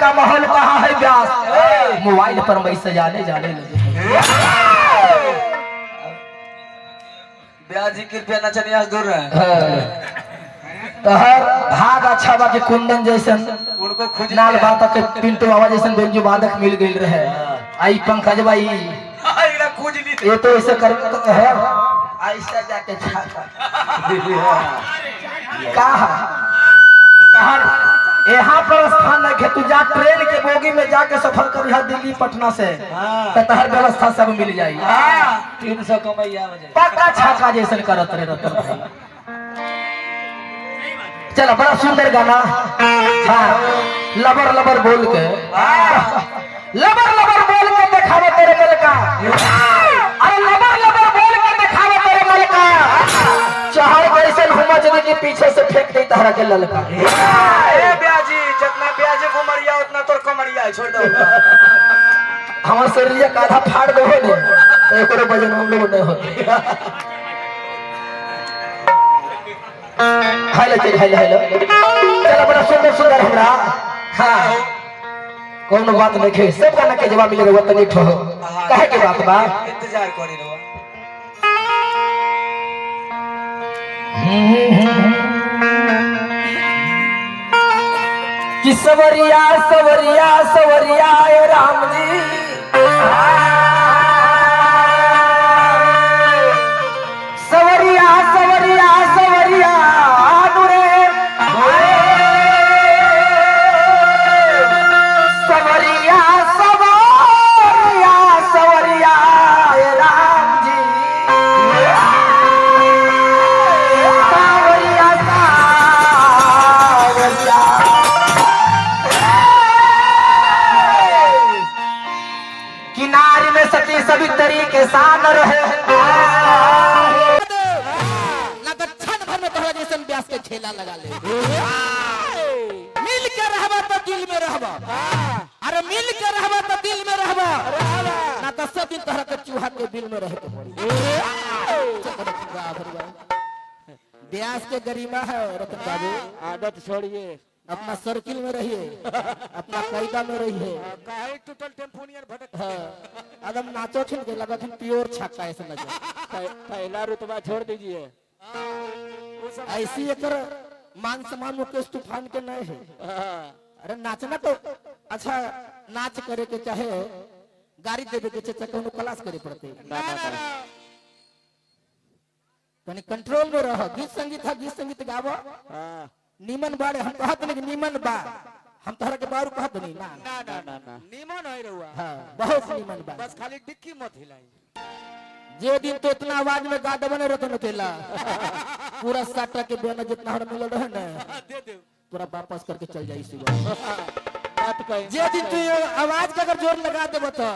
का माहौल कहाँ है व्यास, मोबाइल पर मैसेज आने जाने लगे। ब्याज जी कृपया नचनिया दूर रहे। तहर भाग अच्छा बा कि कुंदन जैसन उनको खुद नाल बात के पिंटू बाबा जैसन बेंजू वादक मिल गई रहे। आई पंकज भाई ये तो ऐसे कर है ऐसा जाके छाता यहाँ पर स्थान है तू जा ट्रेन के बोगी में जाके सफर कर दिल्ली पटना से तो तहर व्यवस्था सब मिल जाई। 300 कमैया पक्का छाका जैसन करत रहे रतन भाई। चलो बड़ा सुंदर गाना। हाँ लबर लबर बोल के लबर लबर बोल के दिखावे तेरे मल का, अरे लबर लबर बोल के दिखावे तेरे मल का, चाहे कैसे घुमचने के पीछे से फेंक दे तहरा के ललका। ए ब्याजी जितना ब्याजी कमरिया उतना तोर कमरिया है, छोड़ दो। हमार शरीर का आधा फाड़ दो ने तो एको वजन हम लोग नहीं होते। हेलो हेलो हेलो चलो बड़ा सुंदर सुंदर हमरा। हाँ कौन बात नहीं खे सब गाना के जवाब मिले वो तनी ठो काहे के बात बा इंतजार करी रहो। कि सवरिया सवरिया सवरिया ए राम जी सवरिया सवरिया सवरिया अनुरे सवरिया सवरिया सवरिया ए राम जी सवरिया सवरिया किनारे में सती सभी तरीके सान रहे क्षण भर में तोहरा जैसन ब्यास के ठेला लगा ले। मिल के रहबा तो दिल में रहबा, अरे मिल के रहबा तो दिल में रहबा, ना तो सब दिन तोहरा के चूहा के दिल में रह के पड़ी। ब्यास के गरिमा है रतन बाबू, आदत छोड़िए, अपना सर्किल में रहिए, अपना कायदा में रहिए। काहे टोटल टेम्पोनियर भटक। हाँ एकदम नाचो छिन के लगा प्योर छक्का ऐसा लगे। पहला रुतबा छोड़ दीजिए। ऐसी एक मान सम्मान मुकेश तूफान के नहीं है। अरे नाचना तो अच्छा नाच करे के चाहे गाड़ी देवे के चाहे कोनो क्लास करे पड़ते तनी कंट्रोल में रह। गीत संगीत गावो नीमन बाड़े हम कहत नहीं नीमन बा, हम तोहरा के बारू कहत नहीं ना ना ना ना ना नीमन होई रहुआ। हां बहुत नीमन बा, बस खाली डिक्की मत हिलाई। जे दिन तो इतना आवाज में गा दबने रतन तेला पूरा साटा के बेना जितना हर मिल रहे ना दे दे पूरा वापस करके चल जाई सुबह। बात कहे जे दिन तू आवाज का अगर जोर लगा दे बता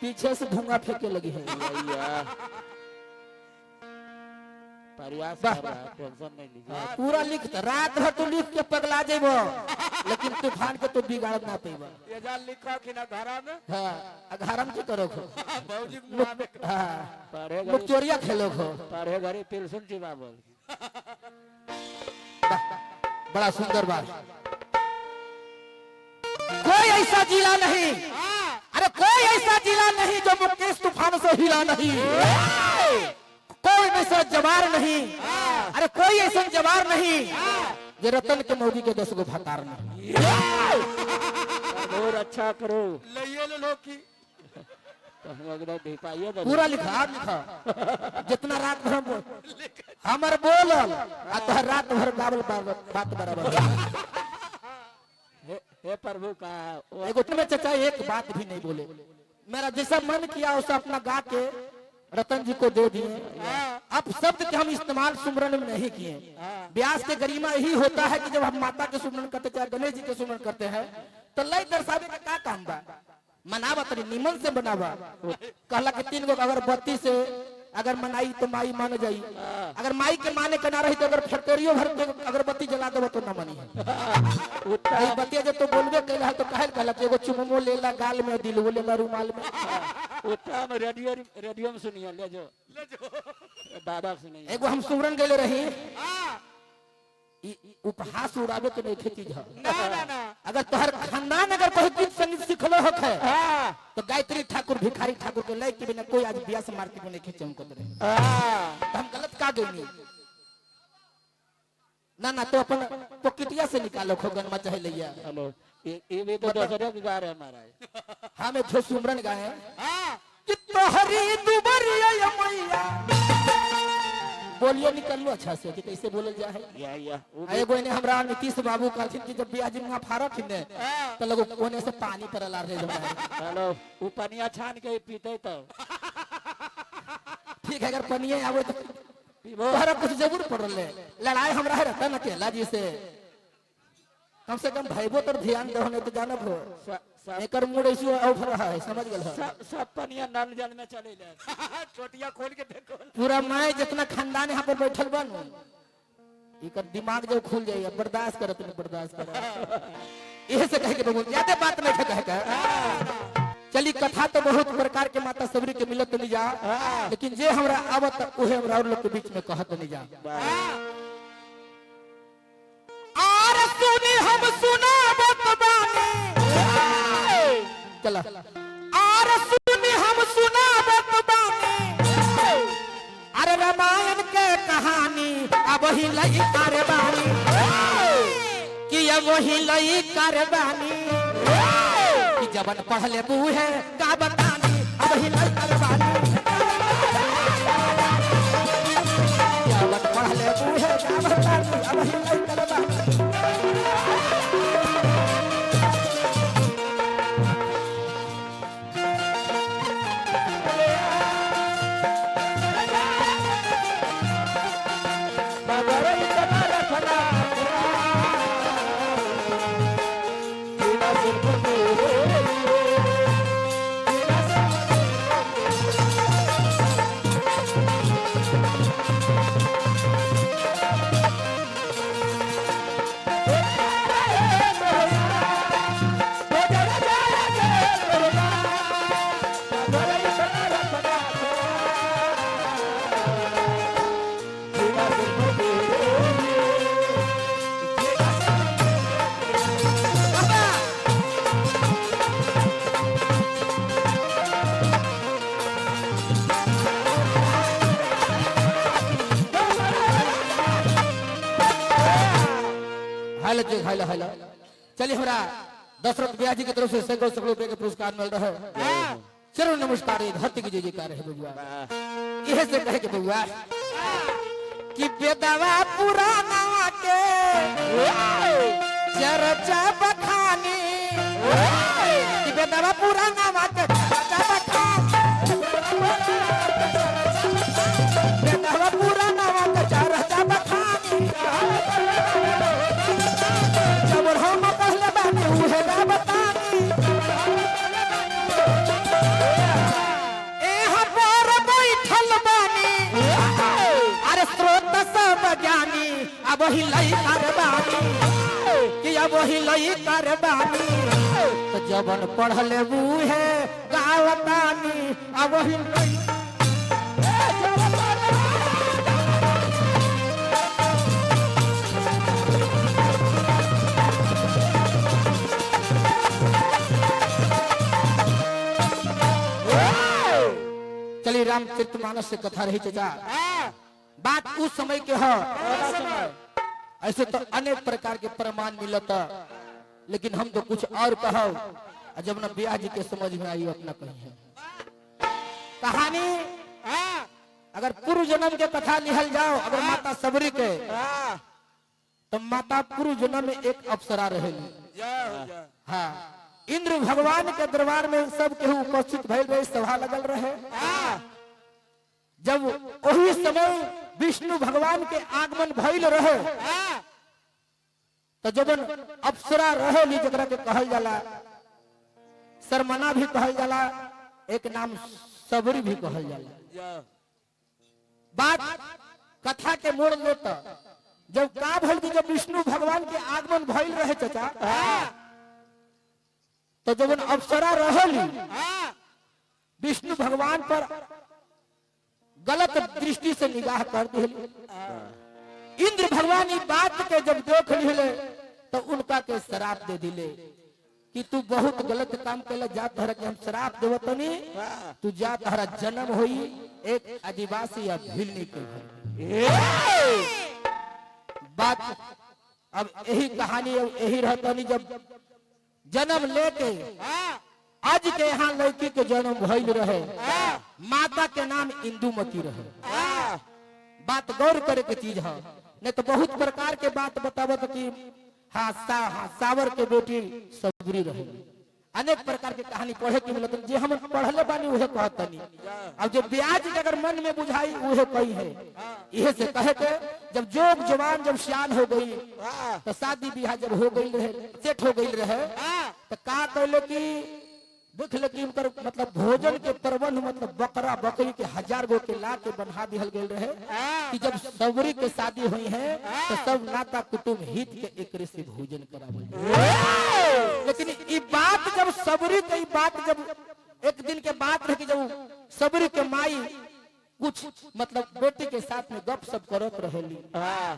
पीछे से धुआं फेंके लगी है। प्रयास कर रहा है, टेंशन नहीं लीजिए। पूरा लिख रात भर तू लिख के पगला जेबो लेकिन तूफान के तो बिगाड़ ना पेबा। ये जान लिखा कि ना धारा में। हां अघारम की करो खो बाबूजी मुंह में हां पढ़े मुख चोरिया खेलो खो पढ़े घरे पिलसन चिबा बोल। बड़ा सुंदर बात। कोई ऐसा जिला नहीं, अरे कोई ऐसा जिला नहीं जो मुकेश तूफान से हिला नहीं। कोई ऐसा जवार नहीं, अरे कोई ऐसा जवार नहीं जो रतन के मोदी के 10 गो भतार नहीं। और अच्छा करो लइए लो की तो हम अगर दे पाइए पूरा लिखा जितना रात भर बोल हमर बोलल आ तो रात भर गावल बात बराबर। हे प्रभु का एगो तुम्हें चचा एक बात भी नहीं बोले, मेरा जैसा मन किया उसे अपना गा के रतन जी को दे दिए। अब शब्द के हम इस्तेमाल सुमरन में नहीं किए। व्यास के गरिमा यही होता है कि जब हम माता के सुमरन करते चाहे गणेश जी के सुमरन करते हैं तो लय दर्शावे का क्या काम बा, मनावा तरी निमन से बनावा। कहला कि 3 गो अगरबत्ती से अगर मनाई तो माई मान जाई, अगर माई के माने के ना रही तो अगर फटोरियो भर के अगरबत्ती जला देबो तो ना मानी है। बतिया जब तो बोलबे कैला तो काहे कहला एगो चुममो लेला गाल में दिल वो लेला रुमाल में। उठा में रेडियो में सुनिए ले जो दादा सुनिए। एगो हम सुमरन गेले रही उपहास उड़ावे के नहीं चीज है। ना ना ना अगर तोहर खानदान अगर कोई गीत संगीत सिखलो होत है तो गायत्री ठाकुर भिखारी ठाकुर के लय के बिना कोई आज बियाह से मार्केट में नहीं खींचे हमको तो हम गलत का गई ना तो अपन पॉकेटिया से निकालो खो गनमा चाहे लिया हेलो ये भी तो दूसरे के गा रहे हमारा हमें जो सुमरन गाए कि तोहरी दुबरिया मैया बोलियो निकलो अच्छा से कि कैसे बोलल जा है या एगो ने हमरा नीतीश बाबू कहथिन कि जब बियाह जिंगा फारत ने तो लोग कोने से पानी पर ला रहे जमा हेलो वो पनिया छान के पीते तो ठीक है अगर पनिया आवे तो तोहरा कुछ जरूर पड़ल लड़ाई हमरा रहता न अकेला जी से कम से कम भाईबो तो ध्यान दो नहीं तो जानब हो एकर मूड ऐसे ऑफर रहा है समझ गल सब पनिया नल जल में चले जाए छोटिया खोल के देखो पूरा मैं जितना खानदान यहाँ पर बैठल बन इकर दिमाग जो खुल जाए बर्दाश्त करत नहीं बर्दाश्त कर यही से कहे के बहुत ज्यादा बात नहीं कहे के चली कथा तो बहुत प्रकार के माता सबरी के मिलत नहीं जा लेकिन जे हमरा आवत उहे हमरा और लोग के बीच में कहत नहीं जा और सुनी हम सुनावत बानी चला और सुनी हम सुनावत बानी अरे रामायण के कहानी अब ही लई कारवानी कि अब वही लई कारवानी कि जबन पढ़ले बूहे का बतानी अब ही लई कारवानी जबन पढ़ले बूहे का बतानी अब ही लई कारवानी हेलो चलिए हमरा दशरथ ब्याह जी की तरफ से सैकड़ों रुपए के पुरस्कार मिल रहा है चलो नमस्कार धरती की जय जयकार है बबुआ यह से कहे के बबुआ कि बेदवा पुराना के चर्चा बखानी कि बेदवा पुराना के चर्चा बखानी बेदवा पुराना के चर्चा बखानी जब हम पहले बानी उहे ना बतानी एहा पर बैठल बानी अरे स्रोत सब ज्ञानी अब ही लई करबानी कि अब ही लई करबानी तो जबन पढ़ले बूहे गावतानी अब ही लई चलिए रामचरितमानस से कथा रही चचा बात उस समय के हो ऐसे तो अनेक प्रकार के प्रमाण मिलता लेकिन हम तो कुछ और कहो जब न ब्याह जी के समझ में आई अपना कही कहानी अगर पूर्व जन्म के कथा लिहल जाओ अगर माता सबरी के तो माता पूर्व जन्म में एक अप्सरा रहेली हाँ इंद्र भगवान के दरबार में सब केहू उपस्थित भइल रहे सभा लगल रहे जब वही समय विष्णु भगवान के आगमन भइल रहे तो जब अप्सरा रहेली जकरा के कहल जाला शर्मना भी कहल जाला एक नाम सबरी भी कहल जाला बात कथा के मोड़ लेता जब का भइल कि जब विष्णु भगवान के आगमन भइल रहे चचा तो जब अप्सरा रहेली विष्णु भगवान पर गलत दृष्टि से निगाह कर दी इंद्र भगवान इस बात के जब देख लिए तो उनका के शराप दे दिले कि तू बहुत गलत काम कैला, जा तहरा के हम शराप देव तनी, तू जा तहरा जन्म होई एक आदिवासी या भिल्ली के घर। बात अब यही कहानी यही रहतनी, जब जन्म लेके आज के यहाँ लड़की के जन्म भइल रहे, माता के नाम इंदुमती रहे। बात गौर करे के चीज है, नहीं तो बहुत प्रकार के बात बतावत कि हाँ सावर के बेटी सबरी रहे, अनेक प्रकार के कहानी पढ़े के मिलत, जे हम पढ़ले बानी उहे कहतनी। अब जो ब्याज अगर मन में बुझाई उहे कही है, इहे से कहे के जब जोग जवान जब सियान हो गई तो शादी ब्याह जब हो गई रहे, सेट हो गई रहे, तो का कहले कि देख ले कि उनकर मतलब भोजन के प्रबंध मतलब बकरा बकरी के 1000 गो के ला के बना दिहल गए रहे कि जब सबरी के शादी हुई है तो सब नाता कुटुंब हित के एक से भोजन करावल। लेकिन ये बात जब सबरी की बात जब एक दिन के बात रहे कि जब सबरी के माई कुछ मतलब बेटी के साथ में गप सप करत रहेली,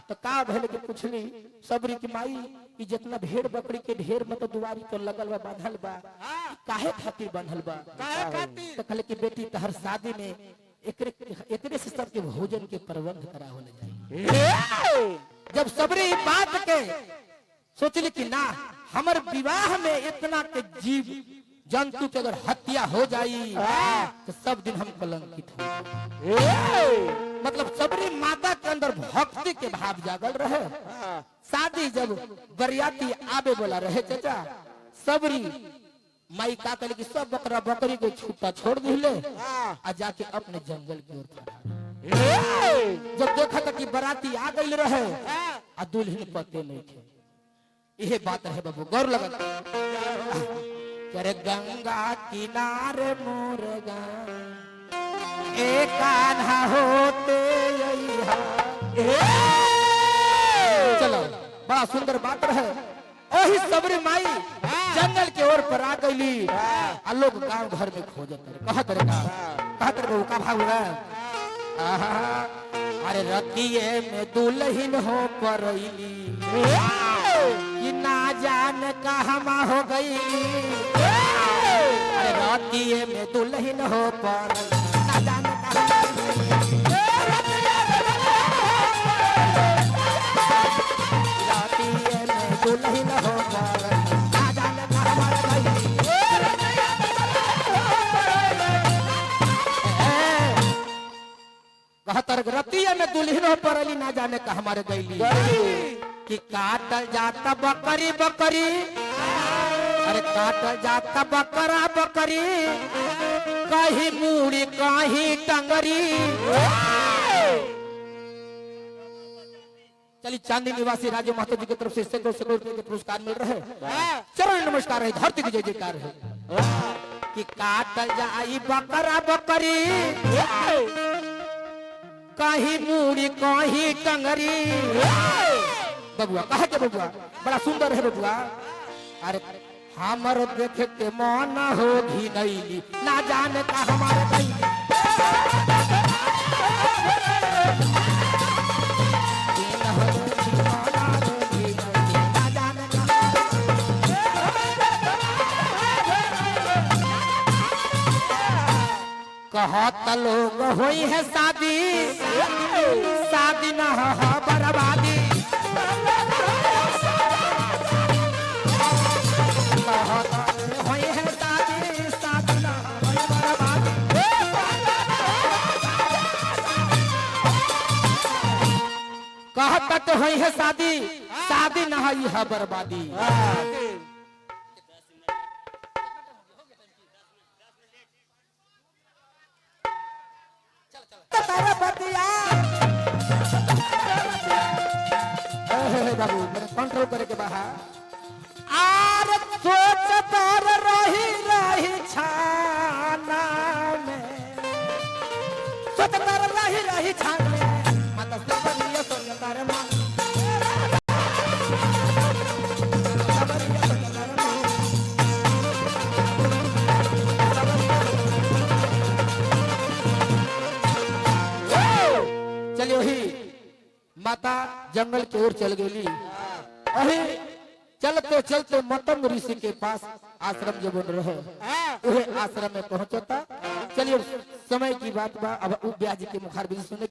तो का भले के पूछली सबरी की माई कि जितना भेड़ बकरी के ढेर मतलब दुआरी पर लगल बा बांधल बा, काहे खातिर बांधल बा? तो कहले कि बेटी तहर शादी में एकरे से सबके भोजन के प्रबंध करावल जाए। जब सबरी बात के सोचली कि ना हमर विवाह में इतना के जीव जंतु के अगर हत्या हो जाई तो सब दिन हम कलंकित हो जाए। मतलब सबरी माता के अंदर भक्ति के भाव जागल रहे। शादी जब बरियाती आबे बोला रहे चाचा, सबरी माई का कहले कि सब बकरा बकरी के छूटा छोड़ दिले आ जाके अपने जंगल की ओर चढ़ा। जब देखा था कि बराती आ गई रहे आ दुल्हन पते नहीं थे, यही बात है बाबू गौर लगा। करे गंगा किनारे मोर एक कान्हा होते चलो, बड़ा सुंदर बात रहे। वही सबरी माई जंगल के ओर पर आ गई, लोग गांव घर में खोजत रहे, कहत रहे का भाग रहा। अरे रतिये में दुल्हन हो परैली कि ना जान कहाँ हो गई, अरे रतिये में दुल्हन हो पर ना जान कहाँ हो गई, रतिये में दुल्हन हो पर ना जान कहाँ हो गई। कहतर रतिये में दुल्हन हो परली ना जाने का हमारे गईली कि काटल जाता बकरी बकरी, अरे काटल जाता बकरा बकरी, कहीं मूड़ी कहीं टंगरी। चलिए चांदी निवासी राजू महतो जी की तरफ से सैकड़ों रुपए के पुरस्कार मिल रहे हैं। चरण नमस्कार है, धरती की जय जयकार है कि काटल जाई बकरा बकरी, कहीं मूड़ी कहीं टंगरी। बबुआ कहा के बबुआ बड़ा सुंदर है बबुआ। अरे हमर देखे के मन हो घी नैली ना जाने का हमारे गई, कहत लोग होई है शादी, शादी न हो बर्बादी, कहत होई है शादी, शादी न हो बर्बादी। कहत होई है शादी, शादी न हो बर्बादी। बाबू कंट्रोल करे के बाहर आर सोच तर रही रही छाना में, सोच तर रही रही छान में माता सबरिया सोच तर मन चलिए वही माता जंगल की ओर चल गई। अभी चलते चलते मतंग ऋषि के पास आश्रम जब रहे वह आश्रम में पहुंचता। चलिए समय की बात बा, अब व्यास जी के मुखार भी सुने।